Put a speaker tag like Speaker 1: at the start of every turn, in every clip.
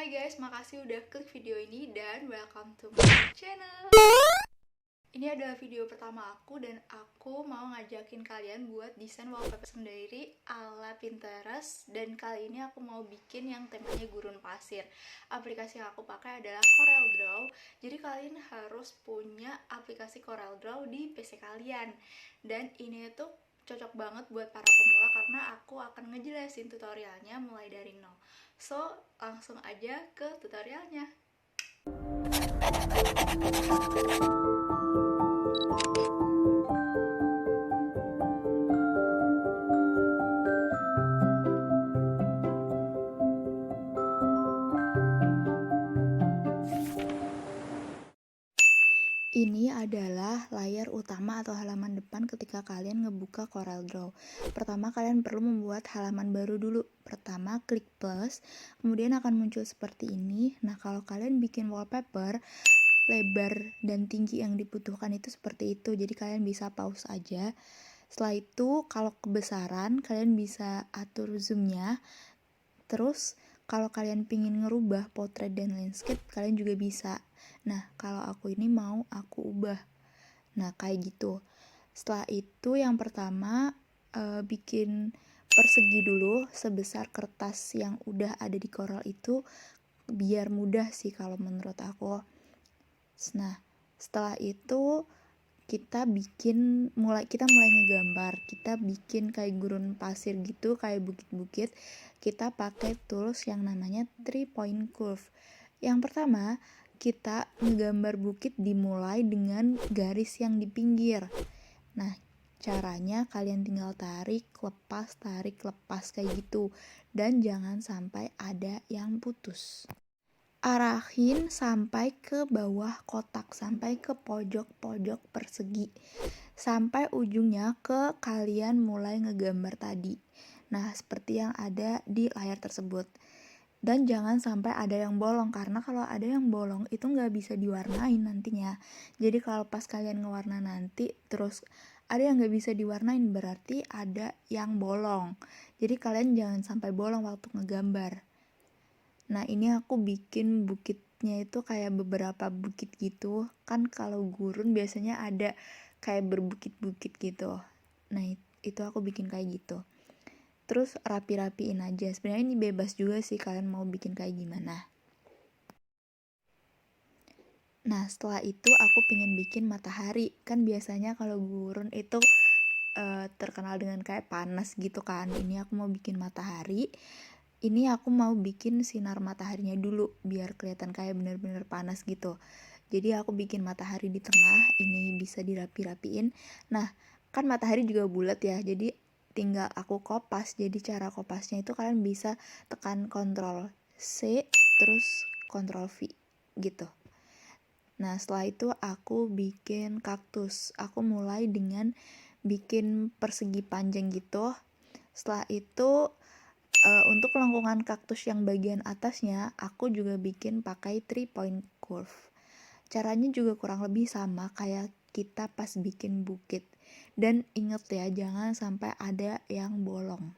Speaker 1: Hai guys, makasih udah klik video ini dan welcome to my channel. Ini adalah video pertama aku dan aku mau ngajakin kalian buat desain wallpaper sendiri ala Pinterest. Dan kali ini aku mau bikin yang temanya gurun pasir. Aplikasi yang aku pakai adalah CorelDRAW. Jadi kalian harus punya aplikasi CorelDRAW di PC kalian. Dan ini tuh cocok banget buat para pemula karena aku akan ngejelasin tutorialnya mulai dari nol. So, langsung aja ke tutorialnya. Ini adalah layar utama atau halaman depan ketika kalian ngebuka CorelDRAW. Pertama, kalian perlu membuat halaman baru dulu. Pertama, klik plus, kemudian akan muncul seperti ini. Nah, kalau kalian bikin wallpaper, lebar dan tinggi yang dibutuhkan itu seperti itu. Jadi kalian bisa pause aja. Setelah itu, kalau kebesaran, kalian bisa atur zoomnya. Terus, kalau kalian pingin ngerubah potret dan landscape, kalian juga bisa. Nah, kalau aku ini mau aku ubah. Nah, kayak gitu. Setelah itu yang pertama bikin persegi dulu sebesar kertas yang udah ada di Corel itu, biar mudah sih kalau menurut aku. Nah, setelah itu kita mulai ngegambar. Kita bikin kayak gurun pasir gitu, kayak bukit-bukit. Kita pakai tools yang namanya 3-point curve. Yang pertama, kita ngegambar bukit dimulai dengan garis yang di pinggir. Nah, caranya kalian tinggal tarik, lepas, kayak gitu. Dan jangan sampai ada yang putus. Arahin sampai ke bawah kotak, sampai ke pojok-pojok persegi, sampai ujungnya ke kalian mulai ngegambar tadi. Nah, seperti yang ada di layar tersebut. Dan jangan sampai ada yang bolong, karena kalau ada yang bolong itu nggak bisa diwarnain nantinya. Jadi kalau pas kalian ngewarna nanti terus ada yang nggak bisa diwarnain, berarti ada yang bolong. Jadi kalian jangan sampai bolong waktu ngegambar. Nah, ini aku bikin bukitnya itu kayak beberapa bukit gitu. Kan kalau gurun biasanya ada kayak berbukit-bukit gitu. Nah, itu aku bikin kayak gitu. Terus rapi-rapiin aja. Sebenarnya ini bebas juga sih kalian mau bikin kayak gimana. Nah, setelah itu aku pengen bikin matahari. Kan biasanya kalau gurun itu terkenal dengan kayak panas gitu kan. Ini aku mau bikin matahari. Ini aku mau bikin sinar mataharinya dulu biar kelihatan kayak bener-bener panas gitu. Jadi aku bikin matahari di tengah, ini bisa dirapi-rapiin. Nah, kan matahari juga bulat ya, jadi tinggal aku kopas. Jadi cara kopasnya itu kalian bisa tekan Ctrl C terus Ctrl V gitu. Nah, setelah itu aku bikin kaktus. Aku mulai dengan bikin persegi panjang gitu. Setelah itu untuk lengkungan kaktus yang bagian atasnya, aku juga bikin pakai 3-point curve. Caranya juga kurang lebih sama kayak kita pas bikin bukit. Dan inget ya, jangan sampai ada yang bolong.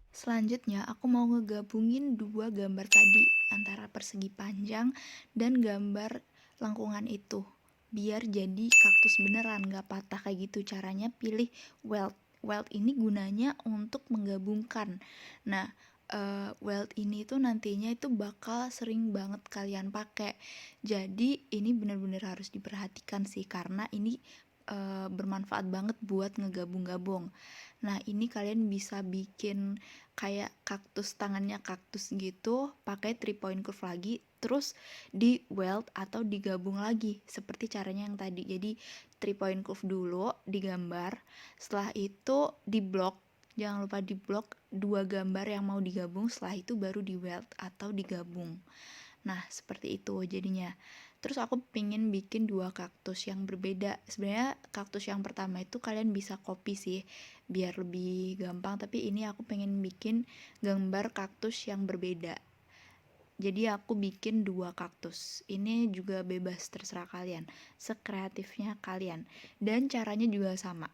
Speaker 1: Selanjutnya, aku mau ngegabungin dua gambar tadi, antara persegi panjang dan gambar lengkungan itu. Biar jadi kaktus beneran, gak patah kayak gitu. Caranya pilih weld. Weld ini gunanya untuk menggabungkan. Nah, weld ini tuh nantinya itu bakal sering banget kalian pakai. Jadi ini bener-bener harus diperhatikan sih, karena ini bermanfaat banget buat ngegabung-gabung. Nah, ini kalian bisa bikin kayak kaktus, tangannya kaktus gitu, pakai 3-point curve lagi, terus di weld atau digabung lagi seperti caranya yang tadi. Jadi 3-point curve dulu digambar, setelah itu di blok, jangan lupa di blok dua gambar yang mau digabung, setelah itu baru di weld atau digabung. Nah, seperti itu jadinya. Terus aku pengen bikin dua kaktus yang berbeda. Sebenarnya kaktus yang pertama itu kalian bisa copy sih biar lebih gampang, tapi ini aku pengen bikin gambar kaktus yang berbeda. Jadi aku bikin dua kaktus. Ini juga bebas, terserah kalian, sekreatifnya kalian. Dan caranya juga sama.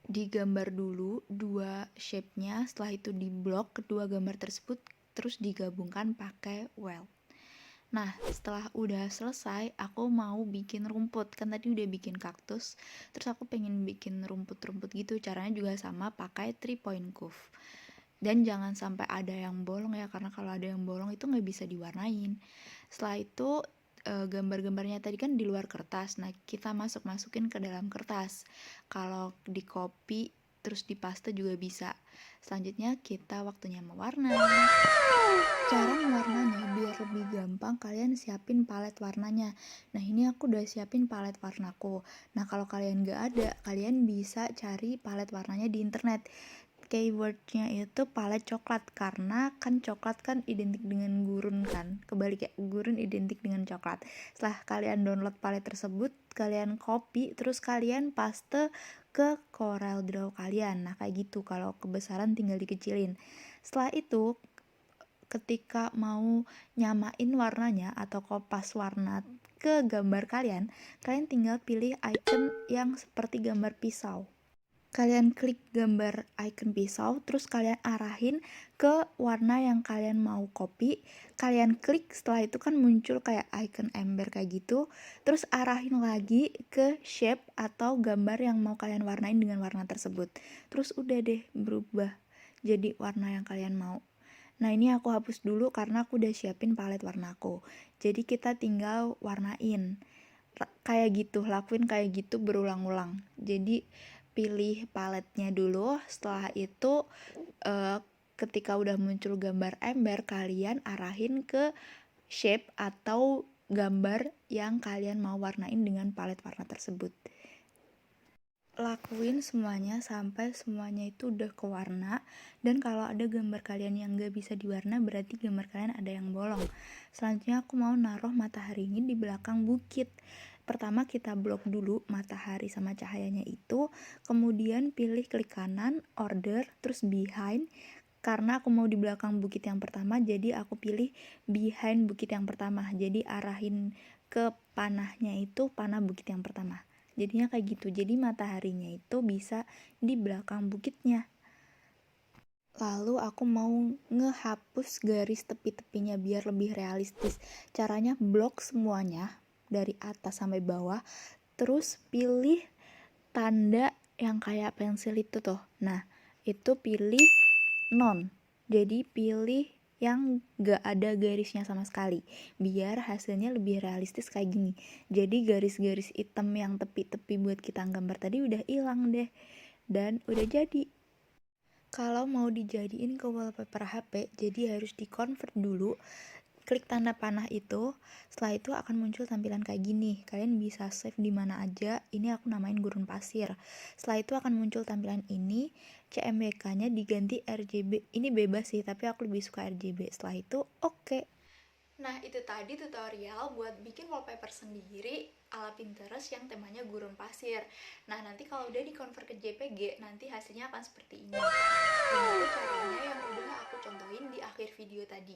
Speaker 1: Digambar dulu dua shape-nya, setelah itu di blok kedua gambar tersebut terus digabungkan pakai weld. Nah, setelah udah selesai, aku mau bikin rumput. Kan tadi udah bikin kaktus, terus aku pengen bikin rumput-rumput gitu. Caranya juga sama, pakai 3-point curve. Dan jangan sampai ada yang bolong ya, karena kalau ada yang bolong itu nggak bisa diwarnain. Setelah itu, gambar-gambarnya tadi kan di luar kertas. Nah, kita masukin ke dalam kertas. Kalau di copy, terus di paste juga bisa. Selanjutnya kita waktunya mewarna. Cara mewarnanya biar lebih gampang, kalian siapin palet warnanya. Nah, ini aku udah siapin palet warnaku. Nah, kalau kalian gak ada, kalian bisa cari palet warnanya di internet. Keywordnya itu palet coklat, karena kan coklat kan identik dengan gurun kan. Kebalik ya, gurun identik dengan coklat. Setelah kalian download palet tersebut, kalian copy, terus kalian paste ke Corel Draw kalian. Nah, kayak gitu. Kalau kebesaran tinggal dikecilin. Setelah itu, ketika mau nyamain warnanya atau kopas warna ke gambar kalian tinggal pilih icon yang seperti gambar pisau. Kalian klik gambar icon pisau, terus kalian arahin ke warna yang kalian mau copy. Kalian klik, setelah itu kan muncul kayak icon ember kayak gitu. Terus arahin lagi ke shape atau gambar yang mau kalian warnain dengan warna tersebut. Terus udah deh berubah jadi warna yang kalian mau. Nah, ini aku hapus dulu karena aku udah siapin palet warnaku. Jadi kita tinggal warnain. Kayak gitu, lakuin kayak gitu berulang-ulang. Jadi pilih paletnya dulu, setelah itu ketika udah muncul gambar ember, kalian arahin ke shape atau gambar yang kalian mau warnain dengan palet warna tersebut. Lakuin semuanya sampai semuanya itu udah kewarna. Dan kalau ada gambar kalian yang gak bisa diwarna, berarti gambar kalian ada yang bolong. Selanjutnya aku mau naruh matahari ini di belakang bukit. Pertama kita blok dulu matahari sama cahayanya itu, kemudian pilih klik kanan, order, terus behind. Karena aku mau di belakang bukit yang pertama, jadi aku pilih behind bukit yang pertama. Jadi arahin ke panahnya itu panah bukit yang pertama. Jadinya kayak gitu. Jadi mataharinya itu bisa di belakang bukitnya. Lalu aku mau ngehapus garis tepi-tepinya biar lebih realistis. Caranya blok semuanya dari atas sampai bawah. Terus pilih tanda yang kayak pensil itu tuh. Nah, itu pilih non. Jadi pilih yang gak ada garisnya sama sekali, biar hasilnya lebih realistis kayak gini. Jadi garis-garis hitam yang tepi-tepi buat kita gambar tadi udah hilang deh, dan udah jadi. Kalau mau dijadiin ke wallpaper HP, jadi harus di-convert dulu. Klik tanda panah itu, setelah itu akan muncul tampilan kayak gini. Kalian bisa save di mana aja. Ini aku namain gurun pasir. Setelah itu akan muncul tampilan ini. CMYK-nya diganti RGB. Ini bebas sih, tapi aku lebih suka RGB. Setelah itu, oke. Nah, itu tadi tutorial buat bikin wallpaper sendiri ala Pinterest yang temanya gurun pasir. Nah, nanti kalau udah di-convert ke JPG, nanti hasilnya akan seperti ini. Ini caranya yang udah aku contohin di akhir video tadi.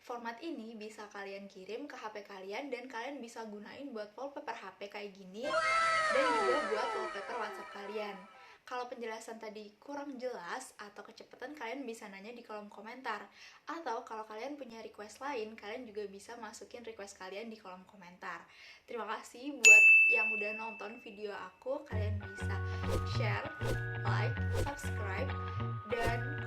Speaker 1: Format ini bisa kalian kirim ke HP kalian dan kalian bisa gunain buat wallpaper HP kayak gini dan juga buat wallpaper WhatsApp kalian. Kalau penjelasan tadi kurang jelas atau kecepatan, kalian bisa nanya di kolom komentar. Atau kalau kalian punya request lain, kalian juga bisa masukin request kalian di kolom komentar. Terima kasih buat yang udah nonton video aku. Kalian bisa share, like, subscribe, dan